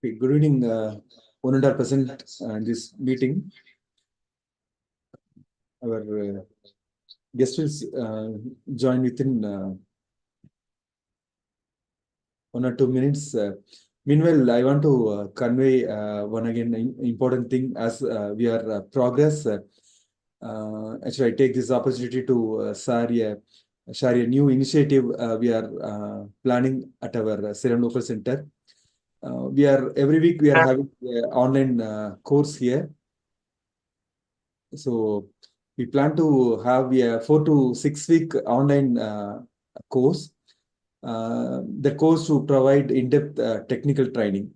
Okay, good evening, 100% this meeting. Our guest will join within 1 or 2 minutes. Meanwhile, I want to convey one again important thing as we are progress. Actually, I take this opportunity to share a new initiative we are planning at our Salem Local Center. We are every week we are having an online course here. So we plan to have a 4 to 6 week online course. The course to provide in-depth technical training.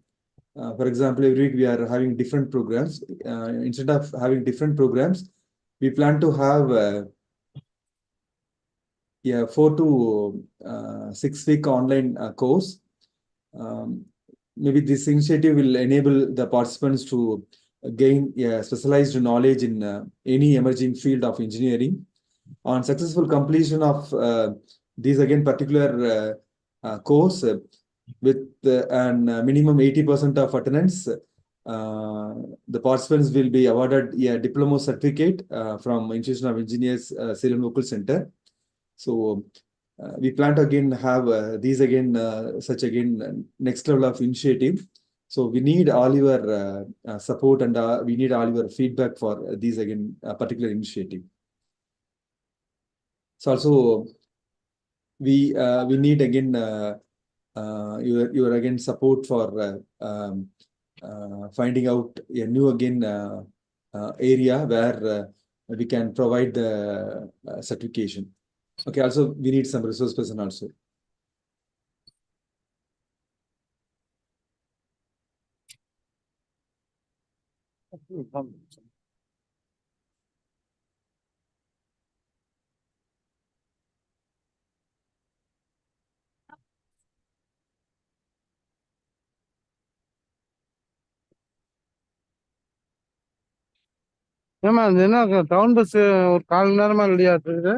For example, every week we are having different programs. Instead of having different programs, we plan to have a 4 to 6 week online course. Maybe this initiative will enable the participants to gain specialized knowledge in any emerging field of engineering. On successful completion of these again particular course with an minimum 80% of attendance, the participants will be awarded a diploma certificate from Institution of Engineers Salem Local Center. So we plan to again have these again such again next level of initiative. So we need all your support and we need all your feedback for these again particular initiative. So also we need again your again support for finding out a new again area where we can provide the certification. Okay, also we need some resource person also. ஏமா அது என்ன town bus ஒரு 1/4 மணி நேரமா ரெடியா இருக்குது.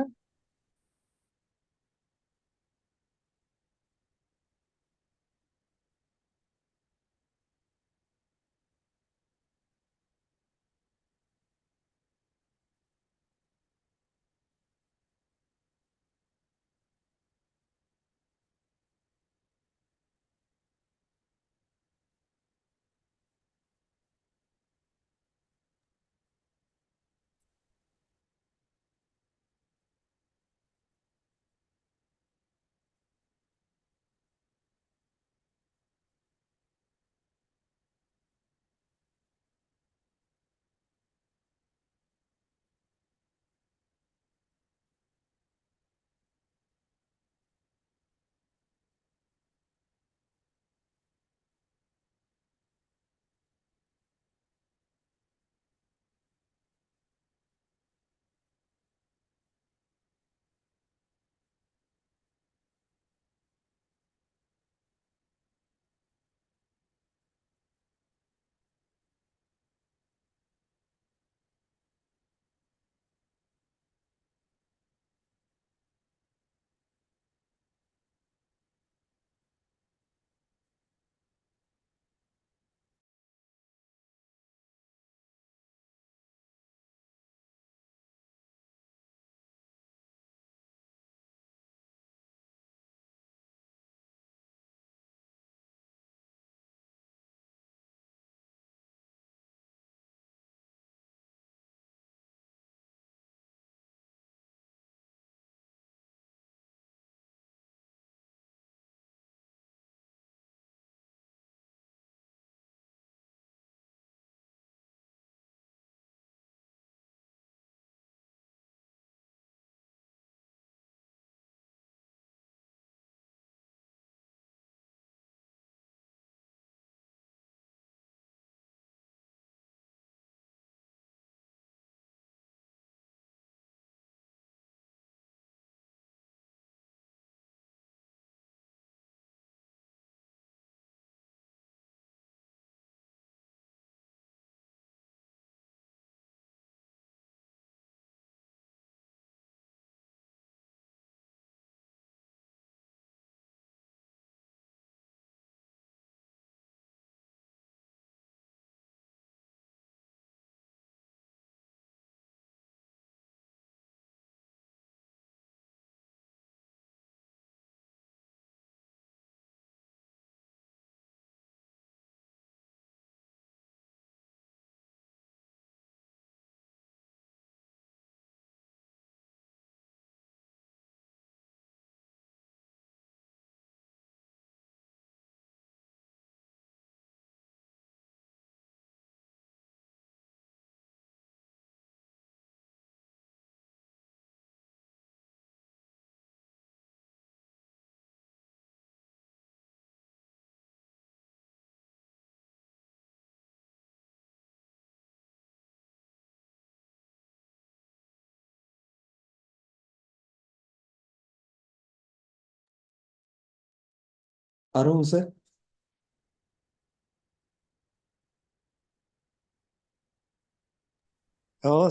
Arun, sir.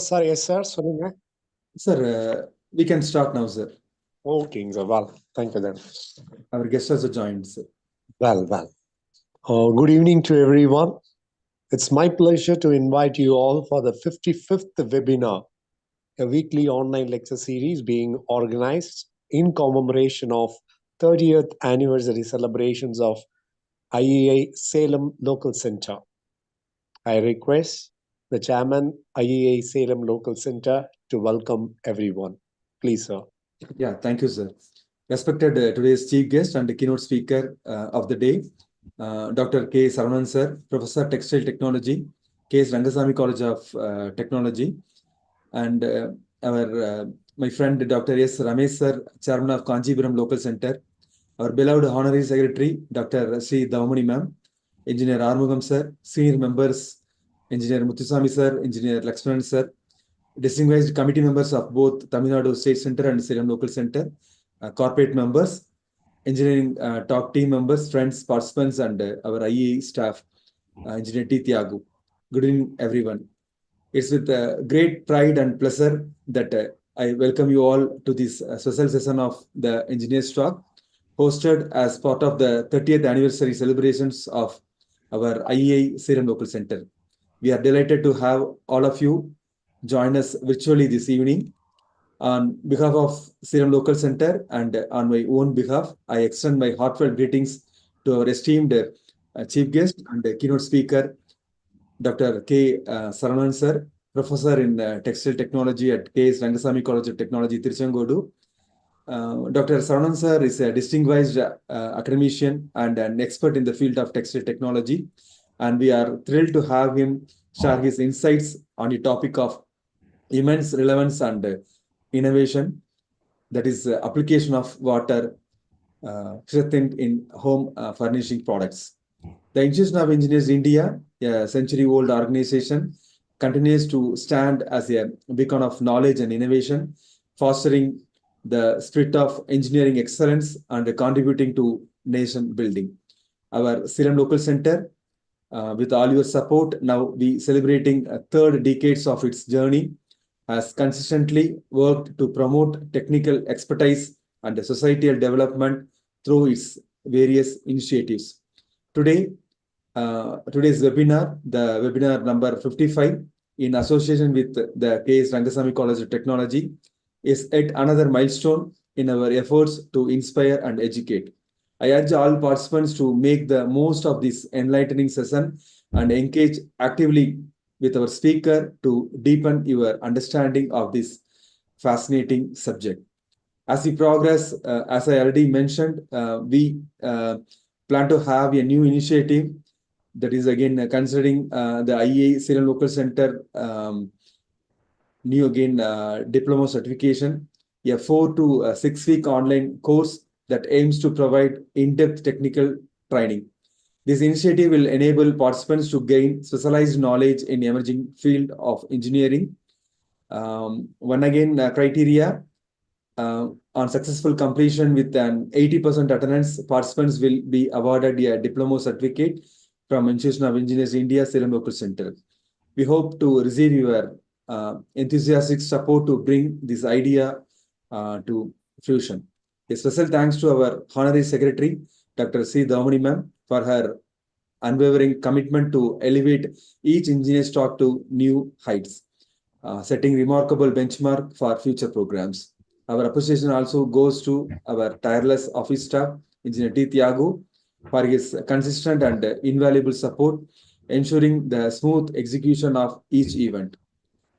Sir, yes, sir. சொல்லுங்க. Sir, we can start now, sir. Okay, sir. Well, thank you then. Our guest also joined, sir. Well. Good evening to everyone. It's my pleasure to invite you all for the 55th webinar, a weekly online lecture series being organized in commemoration of 30th anniversary celebrations of IEI Salem Local Center. I request the chairman, IEI Salem Local Center, to welcome everyone. Please, sir. Yeah, thank you, sir. Respected today's chief guest and keynote speaker of the day, Dr. K. Saravanan, sir, Professor Textile Technology, K.S. Rangasamy College of Technology, and my friend Dr. S. Ramesh, sir, Chairman of Kanchipuram Local Center, our beloved Honorary Secretary, Dr. Sri Davamani ma'am, Engineer Armugam, sir, senior members, Engineer Muthusamy, sir, Engineer Lakshman, sir, distinguished committee members of both Tamil Nadu State Center and Salem Local Center, corporate members, engineering top team members, friends, participants, and our IE staff, Engineer T. Thiagu. Good evening, everyone. It's with great pride and pleasure that I welcome you all to this special session of the Engineers Talk, hosted as part of the 30th anniversary celebrations of our IEI Salem Local Center. We are delighted to have all of you join us virtually this evening. On behalf of Salem Local Center and on my own behalf, I extend my heartfelt greetings to our esteemed chief guest and keynote speaker, Dr. K. Saravanan, sir, professor in textile technology at K.S. Rangasamy College of Technology, Tiruchengodu. Dr. Saravanan, sir, is a distinguished academician and an expert in the field of textile technology, and we are thrilled to have him share his insights on the topic of immense relevance and innovation, that is application of water strengthened in home furnishing products. The Institution of Engineers India, a century-old organization, continues to stand as a beacon of knowledge and innovation, fostering the spirit of engineering excellence and contributing to nation building. Our Salem Local Center, with all your support, now we celebrating a third decades of its journey, has consistently worked to promote technical expertise and societal development through its various initiatives. Today's webinar, the webinar number 55, in association with the K.S. Rangasamy College of Technology, is yet another milestone in our efforts to inspire and educate. I urge all participants to make the most of this enlightening session and engage actively with our speaker to deepen your understanding of this fascinating subject. As we progress, as I already mentioned, we plan to have a new initiative that is again considering the IEI Salem Local Center new again diploma certification, a 4 to 6 week online course that aims to provide in-depth technical training. This initiative will enable participants to gain specialized knowledge in the emerging field of engineering. One again criteria, on successful completion with an 80% attendance, participants will be awarded a diploma certificate from Institution of Engineers India, Salem Local Center. We hope to receive your enthusiastic support to bring this idea to fruition. A special thanks to our Honorary Secretary, Dr. C. Davamani ma'am, for her unwavering commitment to elevate each engineer's talk to new heights, setting remarkable benchmark for future programs. Our appreciation also goes to our tireless office staff, Engineer T. Thiagu, for his consistent and invaluable support, ensuring the smooth execution of each event.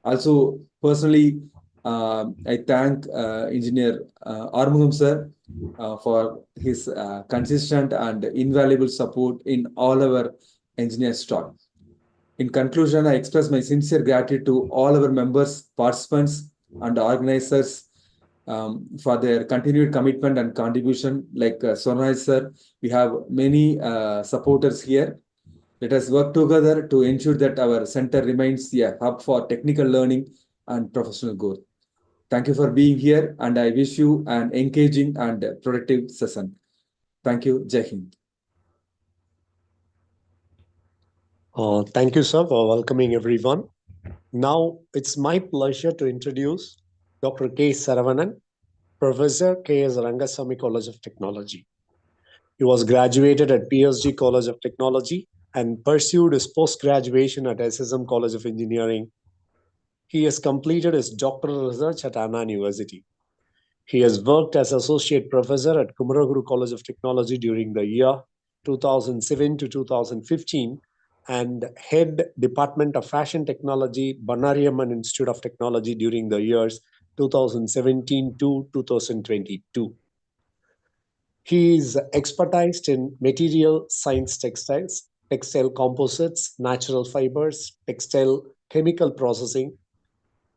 Also, personally, I thank Engineer Armugam sir for his consistent and invaluable support in all our engineers' talk. In conclusion, I express my sincere gratitude to all our members, participants, and organizers for their continued commitment and contribution. Like Sonaj sir, we have many supporters here. Let us work together to ensure that our center remains a hub for technical learning and professional growth. Thank you for being here, and I wish you an engaging and productive session. Thank you. Jai Hind. Thank you, sir, for welcoming everyone. Now, it's my pleasure to introduce Dr. K. Saravanan, Professor K.S. Rangasamy College of Technology. He was graduated at PSG College of Technology and pursued his post-graduation at SSM College of Engineering. He has completed his doctoral research at Anna University. He has worked as associate professor at Kumaraguru College of Technology during the year 2007 to 2015 and head Department of Fashion Technology, Banariamman Institute of Technology during the years 2017 to 2022. He is expertised in material science textiles, textile composites, natural fibers, textile chemical processing.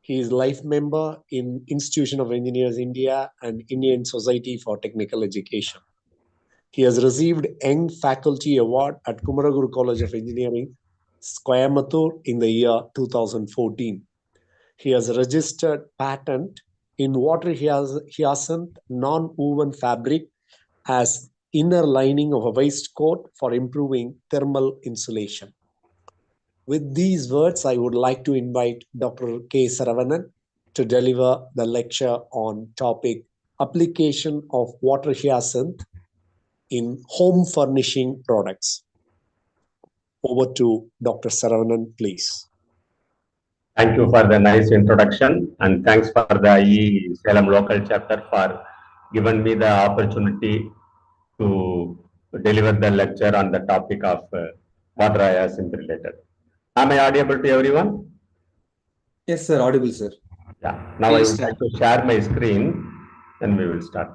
He is life member in Institution of Engineers India and Indian Society for Technical Education. He has received Young Faculty Award at Kumaraguru College of Engineering, Coimbatore in the year 2014. He has registered patent in water hyacinth non-woven fabric as inner lining of a waistcoat for improving thermal insulation. With these words, I would like to invite Dr. K. Saravanan to deliver the lecture on topic application of water hyacinth in home furnishing products. Over to Dr. Saravanan, please. Thank you for the nice introduction, and thanks for the IE Salem local chapter for giving me the opportunity to deliver the lecture on the topic of water hyacinth related. Am I audible to everyone? Yes, sir. Audible, sir. Yeah. Now Please I would like to share my screen, and we will start.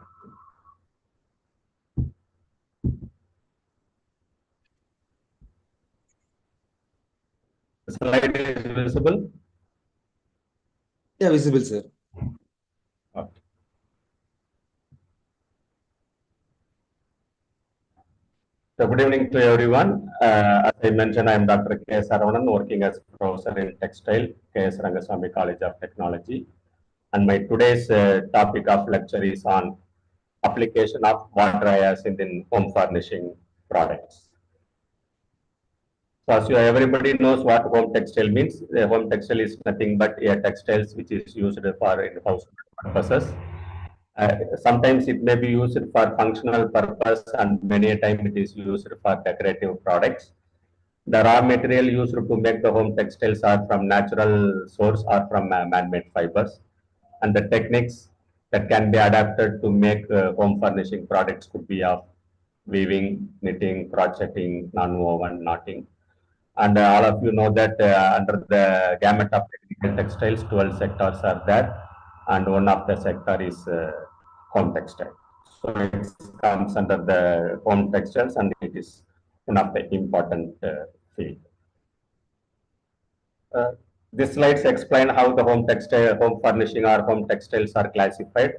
The slide is visible. Yeah, visible, sir. Okay. So good evening to everyone. As I mentioned, I am Dr. K. Saravanan, working as professor in textile, K.S. Rangasamy College of Technology. And my today's topic of lecture is on application of water hyacinth in home furnishing products. So as everybody knows what home textile means, home textile is nothing but a textiles which is used for in-house purposes. Sometimes it may be used for functional purpose and many a time it is used for decorative products. The raw material used to make the home textiles are from natural source or from man-made fibers. And the techniques that can be adapted to make home furnishing products could be of weaving, knitting, crocheting, non-woven, knotting. And all of you know that under the gamut of technical textiles, 12 sectors are there, and one of the sector is home textile. So it comes under the home textiles, and it is one of the important field. These slides explain how the home textile, home furnishing or home textiles are classified.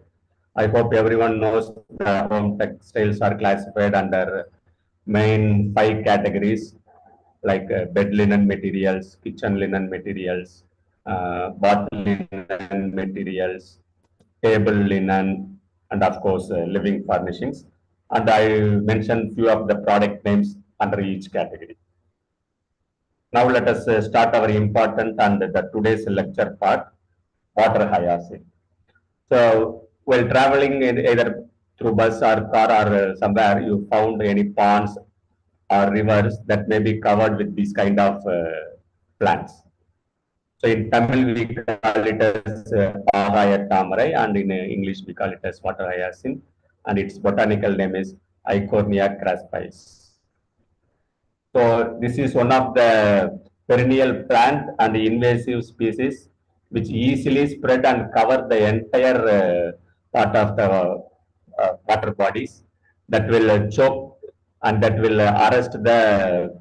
I hope everyone knows the home textiles are classified under main 5 categories like bed linen materials, kitchen linen materials, bath linen materials, table linen, and of course living furnishings. And I mentioned few of the product names under each category. Now let us start our important and the today's lecture part, water hyacinth. So while traveling either through bus or car or somewhere, you found any ponds or rivers that may be covered with these kind of plants. So in Tamil we call it as Agaya Tamarai, and in English we call it as water hyacinth, and its botanical name is Eichhornia craspis. So this is one of the perennial plant and invasive species which easily spread and cover the entire part of the water bodies that will choke and that will arrest the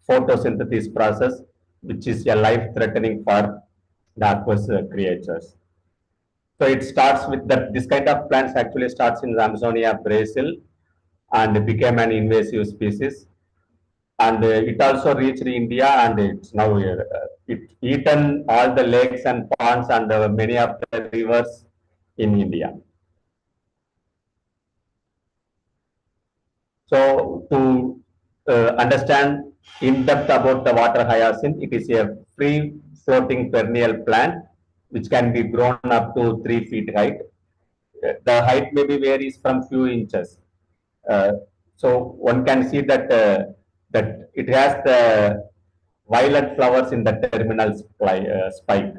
photosynthesis process, which is a life-threatening for the aqueous creatures. So it starts with that. This kind of plants actually starts in Amazonia, Brazil, and became an invasive species. And it also reached India, and it's now it eaten all the lakes and ponds and many of the rivers in India. So to understand in depth about the water hyacinth. It is a free floating perennial plant which can be grown up to 3 feet height. The height maybe varies from few inches. So one can see that that it has the violet flowers in the terminal spike.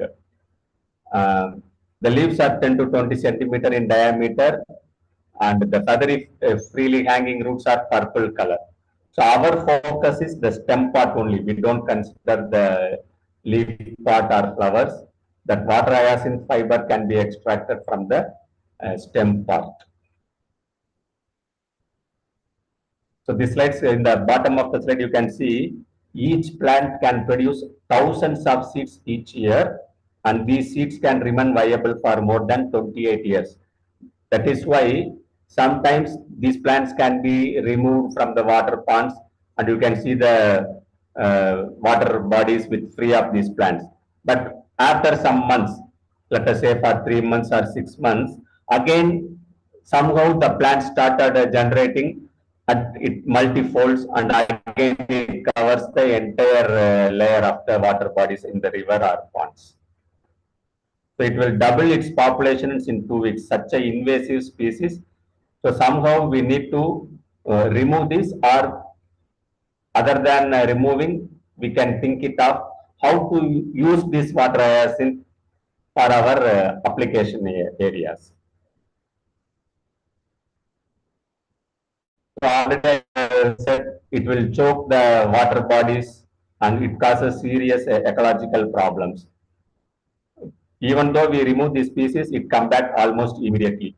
The leaves are 10 to 20 centimeter in diameter, and the feathery freely hanging roots are purple color. So our focus is the stem part only. We don't consider the leaf part or flowers. That water hyacinth fiber can be extracted from the stem part. So this slides, in the bottom of the slide, you can see each plant can produce thousands of seeds each year, and these seeds can remain viable for more than 28 years. That is why sometimes these plants can be removed from the water ponds, and you can see the water bodies with free of these plants. But after some months, let us say for 3 months or 6 months, again somehow the plant started generating, and it multifolds, and again it covers the entire layer of the water bodies in the river or ponds. So it will double its populations in 2 weeks. Such an invasive species. So somehow we need to remove this, or other than removing, we can think it of how to use this water hyacinth for our application areas. So already I said it will choke the water bodies and it causes serious ecological problems. Even though we remove this species, it comes back almost immediately.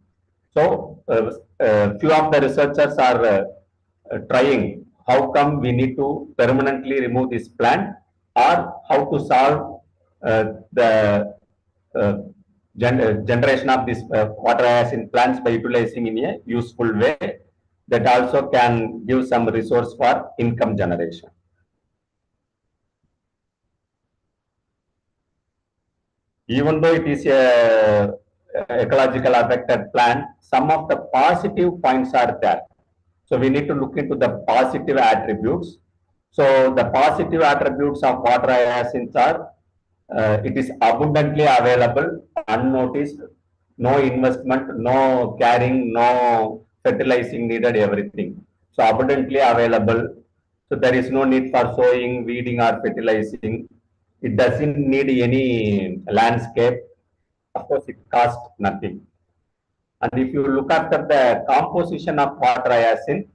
So few of the researchers are trying how come we need to permanently remove this plant, or how to solve the generation of this water hyacinth plants by utilizing in a useful way that also can give some resource for income generation. Even though it is a ecological affected plant, some of the positive points are there. So we need to look into the positive attributes. So the positive attributes of water hyacinth are it is abundantly available, unnoticed, no investment, no caring, no fertilizing needed, everything. So abundantly available. So there is no need for sowing, weeding, or fertilizing. It doesn't need any landscape. Of course, it costs nothing. And if you look at the composition of water hyacinth,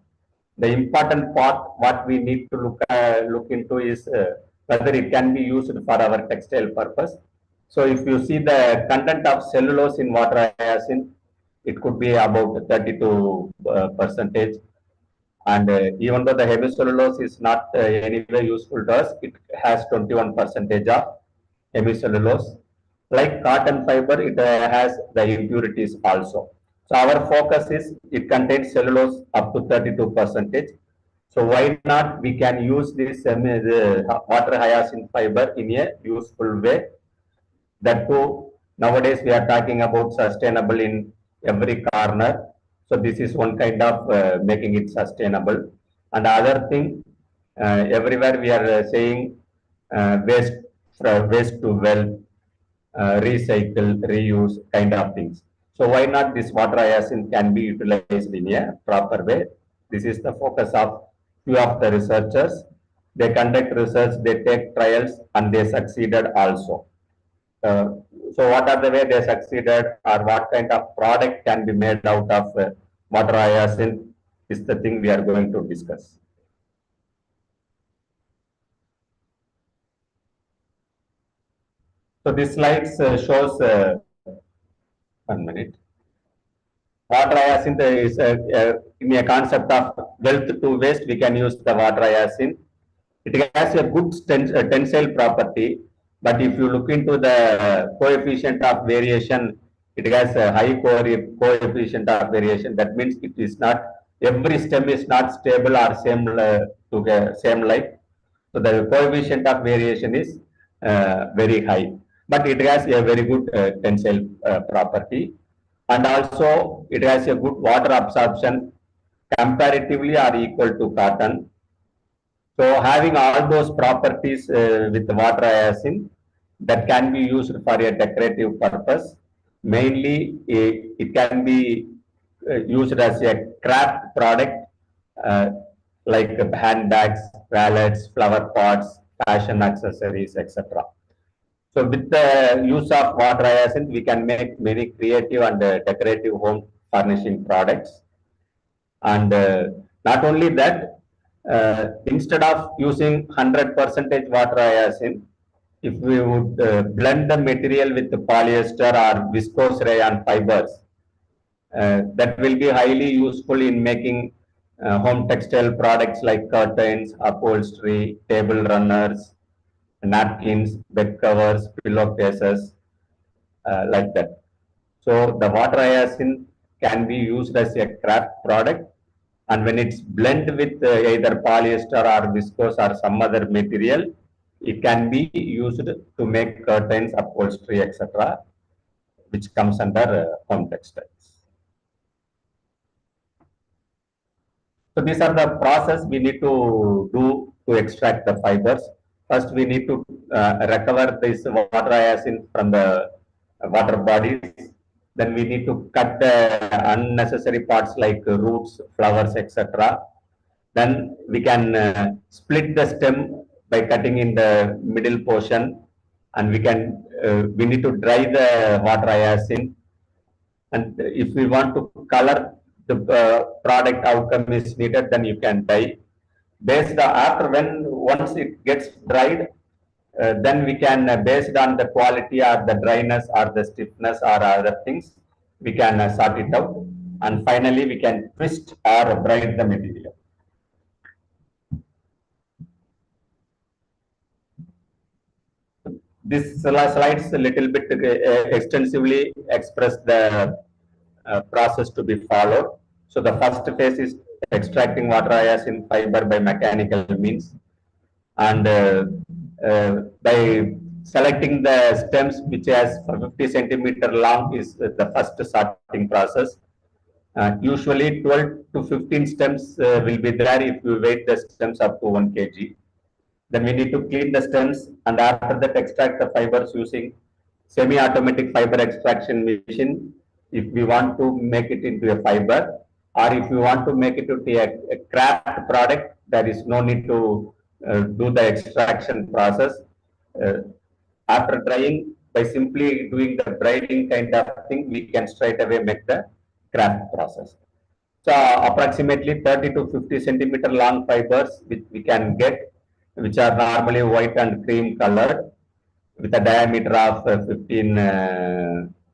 the important part what we need to look into is whether it can be used for our textile purpose. So if you see the content of cellulose in water hyacinth, it could be about 32%. And even though the hemicellulose is not anyway useful to us, it has 21% of hemicellulose. Like cotton fiber, it has the impurities also. So our focus is it contains cellulose up to 32%. So why not we can use this water hyacinth fiber in a useful way. That too, nowadays we are talking about sustainable in every corner. So this is one kind of making it sustainable. And the other thing, everywhere we are saying waste to wealth, recycle, reuse kind of things. So why not this water hyacinth can be utilized in a proper way? This is the focus of few of the researchers. They conduct research, they take trials, and they succeeded also. So what are the way they succeeded, or what kind of product can be made out of water hyacinth is the thing we are going to discuss. So this slide shows 1 minute. Water hyacinth is in a concept of wealth to waste. We can use the water hyacinth. It has a good tensile property, but if you look into the coefficient of variation, it has a high coefficient of variation. That means it is not, every stem is not stable or same like. So the coefficient of variation is very high, but it has a very good tensile property, and also it has a good water absorption comparatively or equal to cotton. So having all those properties with water hyacinth that can be used for a decorative purpose. Mainly, it can be used as a craft product uh, like handbags, wallets, flower pots, fashion accessories, etc. So with the use of water hyacinth, we can make many creative and decorative home furnishing products. And not only that, instead of using 100% water hyacinth, if we would blend the material with the polyester or viscose rayon fibers, that will be highly useful in making home textile products like curtains, upholstery, table runners, napkins, bed covers, pillowcases, like that. So the water hyacinth can be used as a craft product, and when it's blended with either polyester or viscose or some other material, it can be used to make curtains, upholstery, etc., which comes under home textiles. So these are the process we need to do to extract the fibers. First, we need to recover this water hyacinth from the water bodies. Then we need to cut the unnecessary parts like roots, flowers, etc. Then we can split the stem by cutting in the middle portion, and we need to dry the water hyacinth. And if we want to color the product outcome is needed, then you can dye. Once it gets dried, then we can based on the quality or the dryness or the stiffness or other things, we can sort it out, and finally we can twist or braid the material. This slides a little bit extensively express the process to be followed. So the first phase is extracting water hyacinth fiber by mechanical means, and by selecting the stems which has 50 centimeter long is the first sorting process. Usually 12 to 15 stems will be there if you weight the stems up to 1 kg. Then we need to clean the stems, and after that extract the fibers using semi-automatic fiber extraction machine if we want to make it into a fiber, or if you want to make it into a craft product, there is no need to do the extraction process. After drying, by simply doing the braiding kind of thing, we can straight away make the craft process. So approximately 30 to 50 centimeter long fibers which we can get, which are normally white and cream colored, with a diameter of 15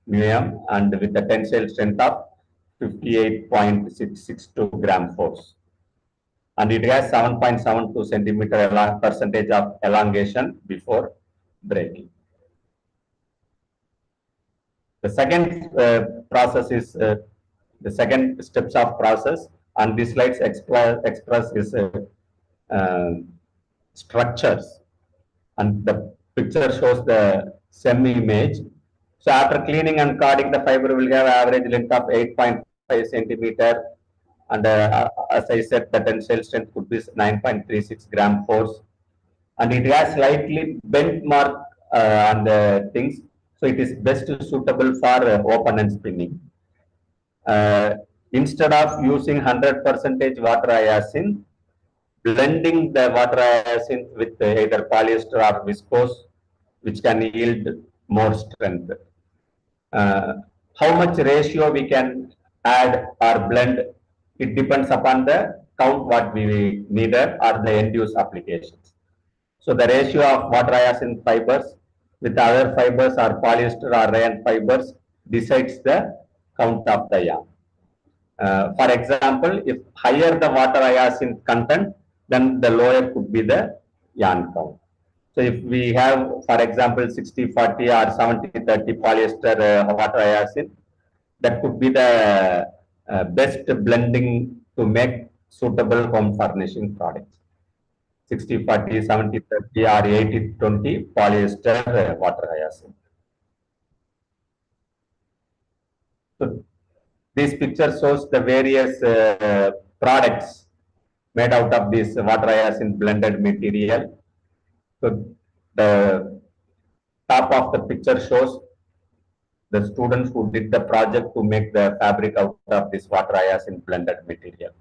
mm and with a tensile strength of 58.662 gram force. And it has 7.72 centimeter percentage of elongation before breaking. The second process is the second steps of process, and these slides express is structures, and the picture shows the same image. So after cleaning and carding, the fiber will have average length of 8.5 centimeter, and as I said, the tensile strength could be 9.36 gram force, and it has slightly bent mark on the things, so it is best suitable for open and spinning. Instead of using 100% water hyacinth, blending the water hyacinth with either polyester or viscose, which can yield more strength. How much ratio we can add or blend, it depends upon the count what we needed or the end-use applications. So the ratio of water hyacinth fibers with other fibers or polyester or rayon fibers decides the count of the yarn. For example, if higher the water hyacinth content, then the lower could be the yarn count. So if we have, for example, 60-40 or 70-30 polyester water hyacinth, that could be the best blending to make suitable home furnishing products. 60-40, 70-30 or 80-20 polyester water hyacinth. So this picture shows the various products made out of this water hyacinth blended material. So the top of the picture shows the students who did the project to make the fabric out of this water hyacinth blended material.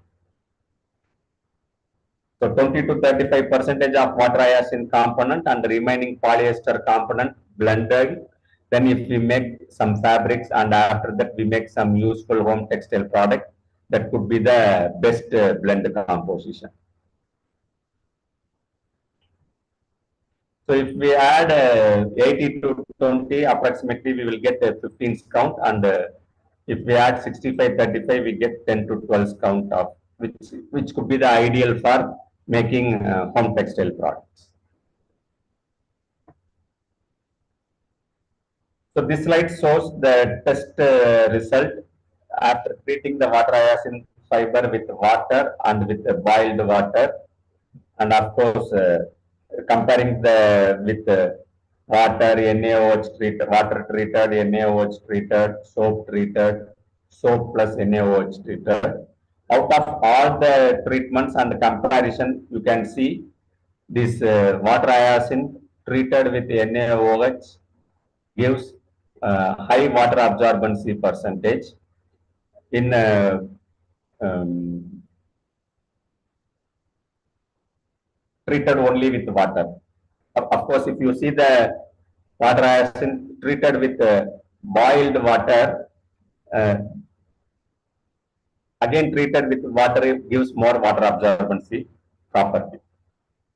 So 20 to 35% of water hyacinth component and the remaining polyester component blended. Then if we make some fabrics and after that we make some useful home textile product, that could be the best blend composition. So if we add 80 to 20, approximately we will get a 15 count, and if we add 65-35, we get 10 to 12 count of which could be the ideal for making home textile products. So this slide shows the test result after treating the water hyacinth fiber with water and with boiled water, and of course comparing with water, NaOH treated, water treated, NaOH treated, soap treated, soap plus NaOH treated. Out of all the treatments and the comparison, you can see this water hyacinth treated with NaOH gives high water absorbency percentage in treated only with water. Of course, if you see the water hyacinth treated with boiled water, again treated with water, it gives more water absorbency property.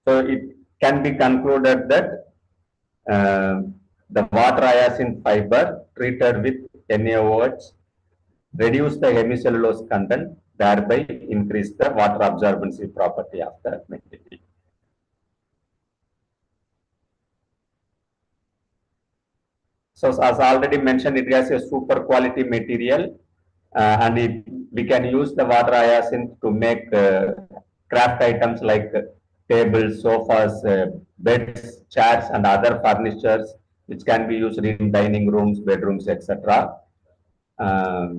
So it can be concluded that the water hyacinth fiber treated with NaOH reduce the hemicellulose content, thereby increase the water absorbency property of the material. So as already mentioned, it has a super quality material, and we can use the water hyacinth to make craft items like tables, sofas, beds, chairs, and other furnitures, which can be used in dining rooms, bedrooms, etc. A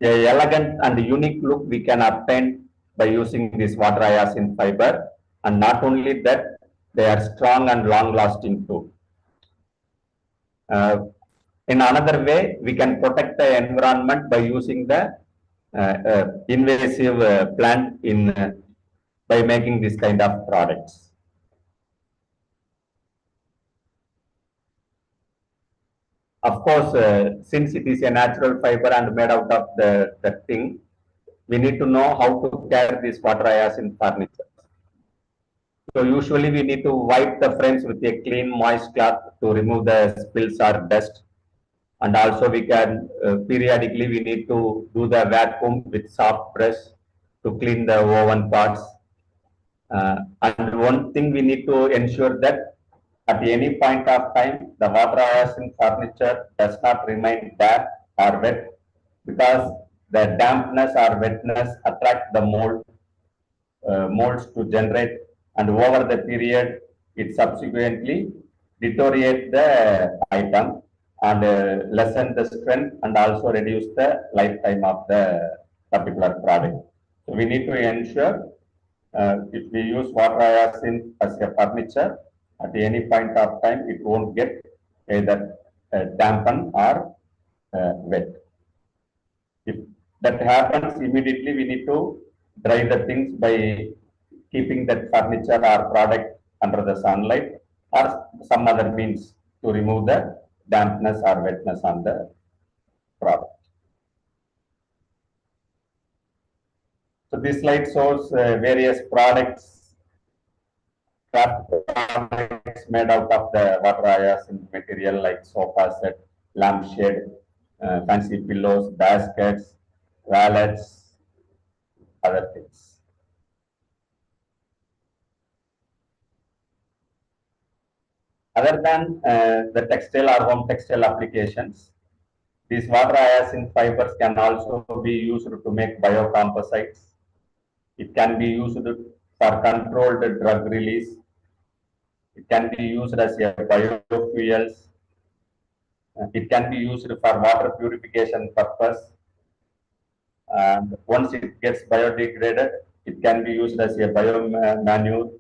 elegant and unique look we can obtain by using this water hyacinth fiber, and not only that, they are strong and long lasting too. In another way, we can protect the environment by using the invasive plant by making this kind of products. Of course, since it is a natural fiber and made out of the thing, we need to know how to care this water hyacinth furniture. So usually we need to wipe the frames with a clean, moist cloth to remove the spills or dust. And also we can periodically we need to do the vacuum with soft brush to clean the woven parts. And one thing we need to ensure that at any point of time the water hyacinth furniture does not remain damp or wet, because the dampness or wetness attract the molds to generate, and over the period it subsequently deteriorate the item and lessen the strength and also reduce the lifetime of the particular product. So we need to ensure if we use water hyacinth as a furniture, at any point of time it won't get either dampened or wet. If that happens, immediately we need to dry the things by keeping that furniture or product under the sunlight or some other means to remove the dampness or wetness on the product. So this slide shows various products, craft products made out of the water hyacinth material, like sofa set, lampshade, fancy pillows, baskets, wallets, other things. Other than the textile or home textile applications, these water hyacinth fibers can also be used to make biocomposites. It can be used for controlled drug release. It can be used as a biofuels. It can be used for water purification purpose. And once it gets biodegraded, it can be used as a biomanure,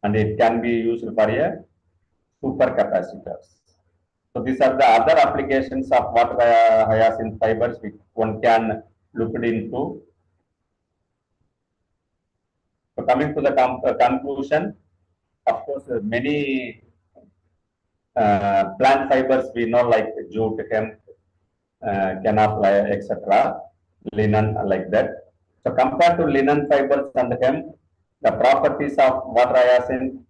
and it can be used for a supercapacitors. So these are the other applications of water hyacinth fibers which one can look into. So coming to the conclusion, of course, many plant fibers we know like jute, hemp, canapa, etc., linen like that. So compared to linen fibers and hemp, the properties of water hyacinth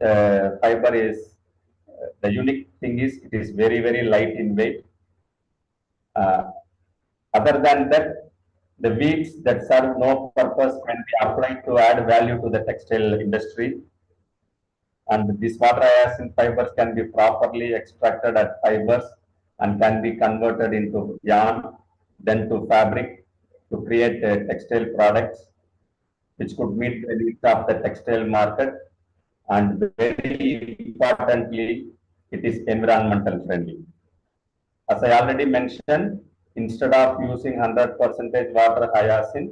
fiber is the unique thing is it is very, very light in weight. Other than that, the weeds that serve no purpose can be applied to add value to the textile industry. And these water hyacinth fibers can be properly extracted as fibers and can be converted into yarn, then to fabric to create textile products which could meet the needs of the textile market. And very importantly, it is environmental friendly. As I already mentioned, instead of using 100% water hyacinth,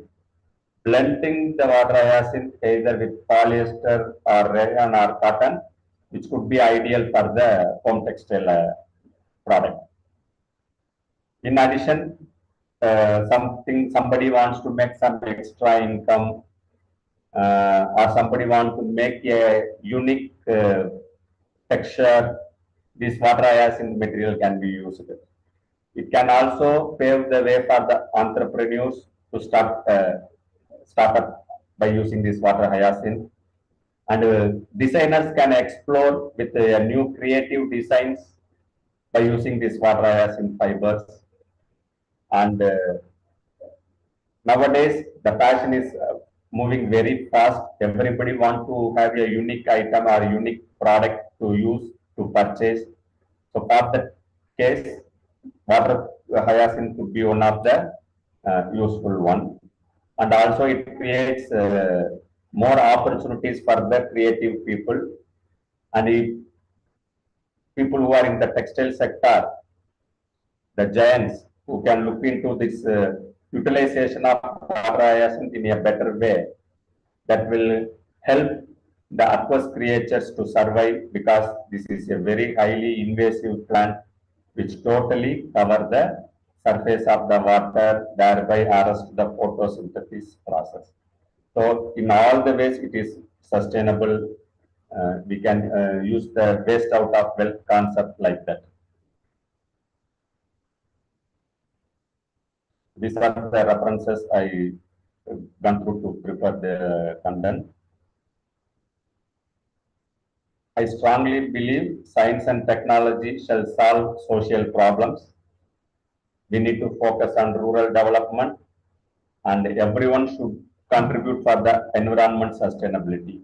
blending the water hyacinth either with polyester or rayon or cotton, which could be ideal for the home textile product. In addition, somebody wants to make some extra income, or somebody wants to make a unique texture, this water hyacinth material can be used. It can also pave the way for the entrepreneurs to start up by using this water hyacinth. And designers can explore with new creative designs by using this water hyacinth fibers. And nowadays, the fashion is moving very fast. Everybody wants to have a unique item or unique product to use, to purchase. So for that case, water hyacinth could be one of the useful one. And also it creates more opportunities for the creative people. And if people who are in the textile sector, the giants who can look into this utilization of water hyacinth in a better way, that will help the aqueous creatures to survive, because this is a very highly invasive plant which totally cover the surface of the water, thereby arrest the photosynthesis process. So in all the ways it is sustainable. We can use the waste out of wealth concept like that. These are the references I gone through to prepare the content. I strongly believe science and technology shall solve social problems. We need to focus on rural development, and everyone should contribute for the environment sustainability.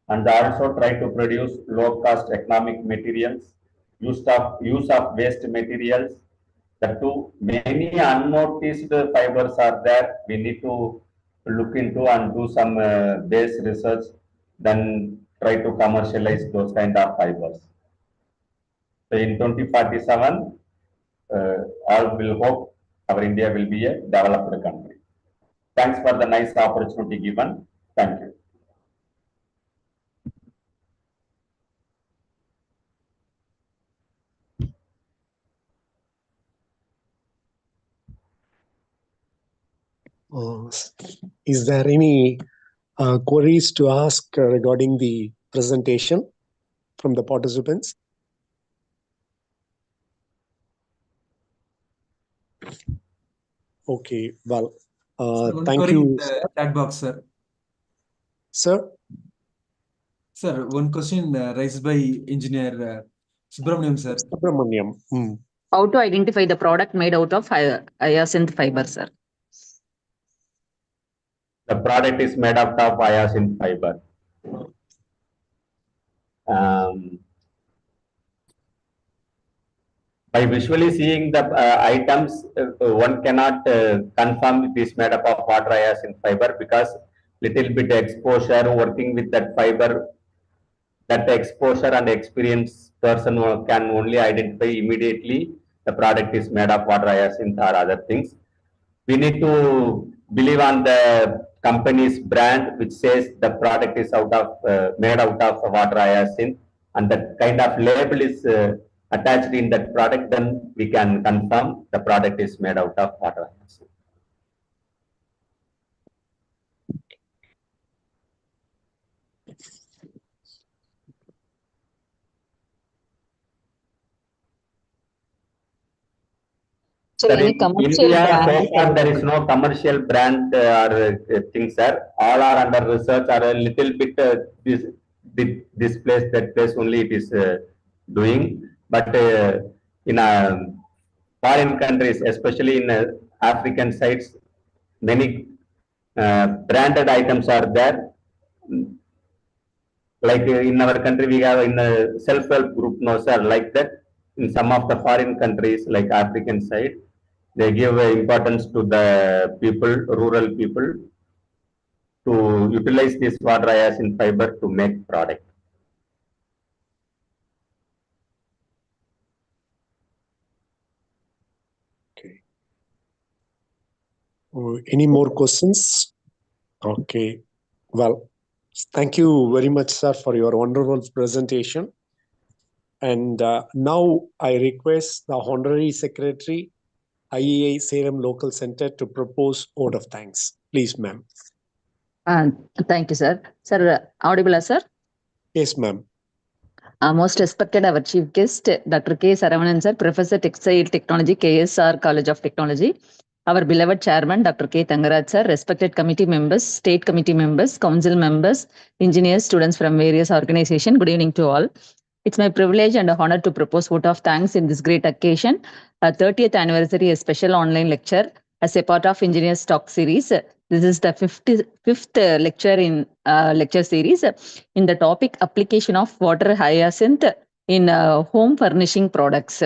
And also try to produce low-cost economic materials, use of waste materials. The two many unnoticed fibers are there. We need to look into and do some base research, then try to commercialize those kind of fibers. So in 2047, all will hope our India will be a developed country. Thanks for the nice opportunity given. Thank you. Is there any queries to ask regarding the presentation from the participants? Okay, well, thank you. Chat box, sir. Sir? Sir, one question raised by engineer Subramaniam, sir. Subramaniam. How to identify the product made out of hyacinth fiber, sir? The product is made out of hyacinth fiber. By visually seeing the items, one cannot confirm it is made up of water hyacinth fiber, because little bit exposure working with that fiber, that exposure and experienced person can only identify immediately the product is made of water hyacinth or other things. we need to believe on the company's brand, which says the product is made out of water hyacinth, and that kind of label is attached in that product, then we can confirm the product is made out of water hyacinth. So Sir, any in commercial India, so brand? far there is no commercial brand or things, sir. All are under research or a little bit this place, that place only it is doing. But in foreign countries, especially in African sites, many branded items are there. Like in our country, we have in a self-help group, no sir, like that. In some of the foreign countries, like African side, they give importance to the people, rural people, to utilize this water hyacinth fiber to make product. Okay. Any more questions? Okay. Well, thank you very much, sir, for your wonderful presentation. And now I request the Honorary Secretary, IEI Salem Local Center, to propose vote of thanks. Please, ma'am. Thank you, sir. Sir, audible, sir? Yes, ma'am. Most respected our chief guest, Dr. K. Saravanan, sir, Professor Textile Technology, KSR College of Technology. Our beloved chairman, Dr. K. Tangaraj, sir, respected committee members, state committee members, council members, engineers, students from various organizations. Good evening to all. It's my privilege and honor to propose vote of thanks in this great occasion, a 30th anniversary, a special online lecture as a part of Engineers Talk series. This is the fifth lecture in lecture series in the topic application of water hyacinth in home furnishing products.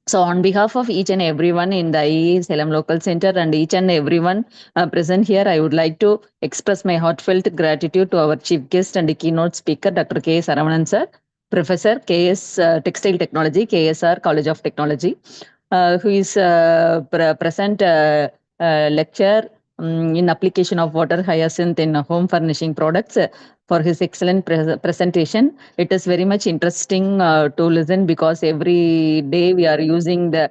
So on behalf of each and everyone in the IEI Salem Local Center and each and everyone present here, I would like to express my heartfelt gratitude to our chief guest and keynote speaker, Dr. K. Saravanan, sir, Professor KS Textile Technology, KSR College of Technology, who is present lecture in application of water hyacinth in home furnishing products for his excellent presentation. It is very much interesting to listen, because every day we are using the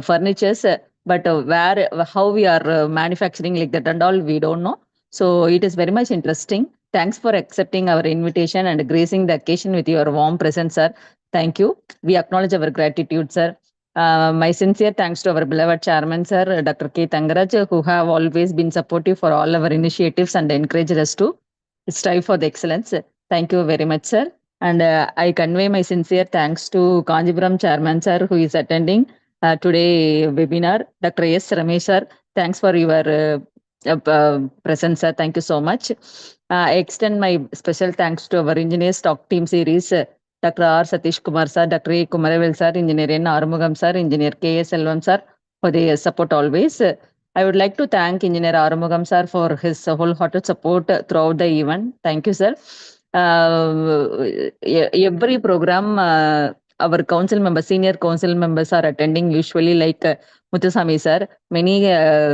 furnitures, but how we are manufacturing like that and all, we don't know. So it is very much interesting. Thanks for accepting our invitation and gracing the occasion with your warm presence, sir. Thank you. We acknowledge our gratitude, sir. My sincere thanks to our beloved chairman, sir, Dr. K. Tangaraj, who have always been supportive for all our initiatives and encouraged us to strive for the excellence. Thank you very much, sir. And I convey my sincere thanks to Kanjipuram chairman, sir, who is attending today webinar. Dr. S. Ramesh, sir, thanks for your presence, sir. Thank you so much. I extend my special thanks to our Engineers Talk Team Series, Dr. R. Satish Kumar, sir, Dr. A. Kumaravel, sir, Engineer N. Arumugam, sir, Engineer K. S. Selvam, sir, for their support always. I would like to thank Engineer Arumugam, sir, for his wholehearted support throughout the event. Thank you, sir. Every program, our council members, senior council members are attending usually, like Muthusamy, sir. Many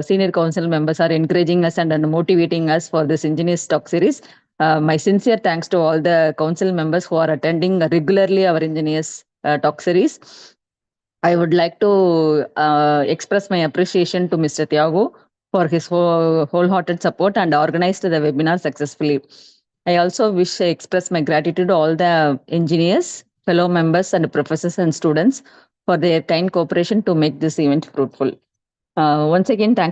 senior council members are encouraging us and motivating us for this Engineers Talk series. My sincere thanks to all the council members who are attending regularly our Engineers Talk series. I would like to express my appreciation to Mr. Thiago for his wholehearted support and organized the webinar successfully. I also wish to express my gratitude to all the engineers, fellow members and professors and students for their kind cooperation to make this event fruitful. Once again, thanks